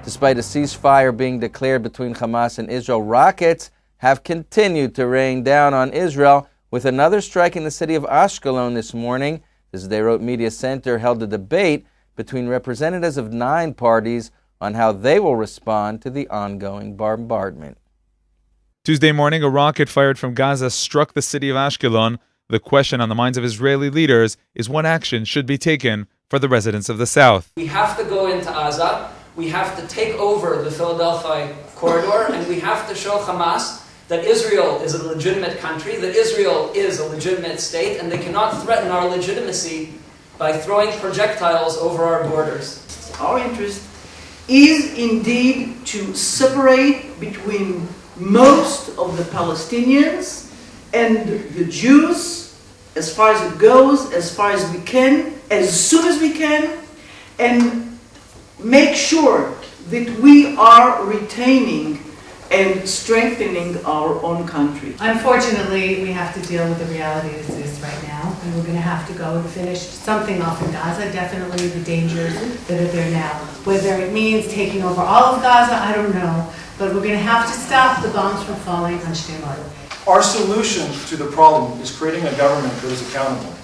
Despite a ceasefire being declared between Hamas and Israel, rockets have continued to rain down on Israel, with another striking the city of Ashkelon this morning. The Sderot Media Center held a debate between representatives of 9 parties on how they will respond to the ongoing bombardment. Tuesday morning, a rocket fired from Gaza struck the city of Ashkelon. The question on the minds of Israeli leaders is what action should be taken for the residents of the south. We have to go into Gaza, we have to take over the Philadelphia corridor, and we have to show Hamas that Israel is a legitimate country, that Israel is a legitimate state, and they cannot threaten our legitimacy by throwing projectiles over our borders. Our interest is indeed to separate between most of the Palestinians and the Jews, as far as it goes, as far as we can, as soon as we can, and make sure that we are retaining and strengthening our own country. Unfortunately, we have to deal with the reality that exists right now, and we're going to have to go and finish something off in Gaza, definitely the dangers that are there now. Whether it means taking over all of Gaza, I don't know, but we're going to have to stop the bombs from falling on Sderot. Our solution to the problem is creating a government that is accountable.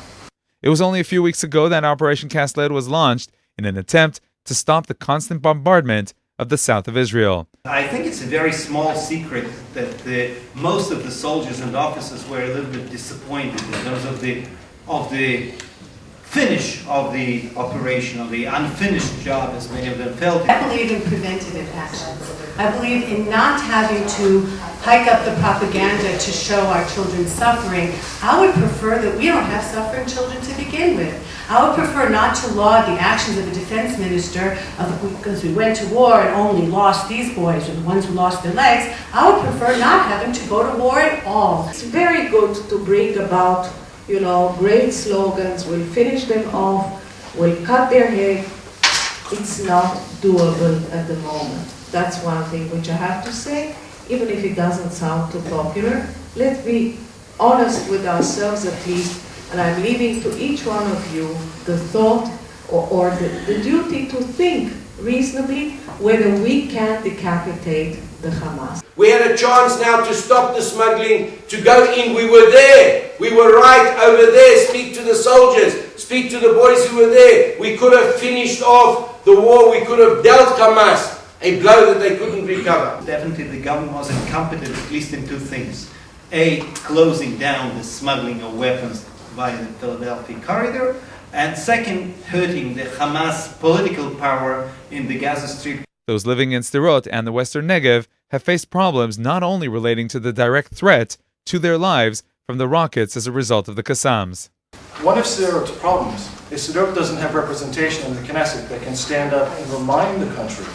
It was only a few weeks ago that Operation Cast Lead was launched in an attempt to stop the constant bombardment of the south of Israel. I think it's a very small secret that most of the soldiers and officers were a little bit disappointed in terms of the finish of the operation, of the unfinished job, as many of them felt. I believe in preventative actions. I believe in not having to hike up the propaganda to show our children suffering. I would prefer that we don't have suffering children to begin with. I would prefer not to laud the actions of a defense minister because we went to war and only lost these boys, or the ones who lost their legs. I would prefer not having to go to war at all. It's very good to bring about, great slogans. We'll finish them off. We'll cut their hair. It's not doable at the moment. That's one thing which I have to say, even if it doesn't sound too popular. Let's be honest with ourselves at least. And I'm leaving to each one of you the thought or the duty to think reasonably whether we can decapitate the Hamas. We had a chance now to stop the smuggling, to go in. We were there. We were right over there. Speak to the soldiers. Speak to the boys who were there. We could have finished off the war. We could have dealt Hamas a blow that they couldn't recover. Definitely the government was incompetent, at least in 2 things. A, closing down the smuggling of weapons via the Philadelphia corridor, and second, hurting the Hamas political power in the Gaza Strip. Those living in Sderot and the Western Negev have faced problems not only relating to the direct threat to their lives from the rockets as a result of the Qassams. One of Sderot's problems is Sderot doesn't have representation in the Knesset that can stand up and remind the country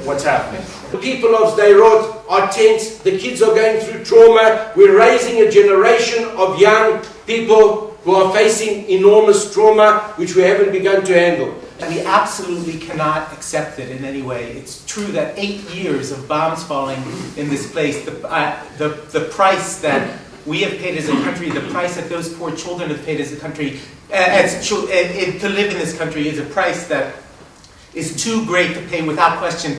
what's happening. The people of Sderot are tense. The kids are going through trauma. We're raising a generation of young people who are facing enormous trauma, which we haven't begun to handle. We absolutely cannot accept it in any way. It's true that 8 years of bombs falling in this place, the price that we have paid as a country, the price that those poor children have paid as a country, to live in this country is a price that is too great to pay without question.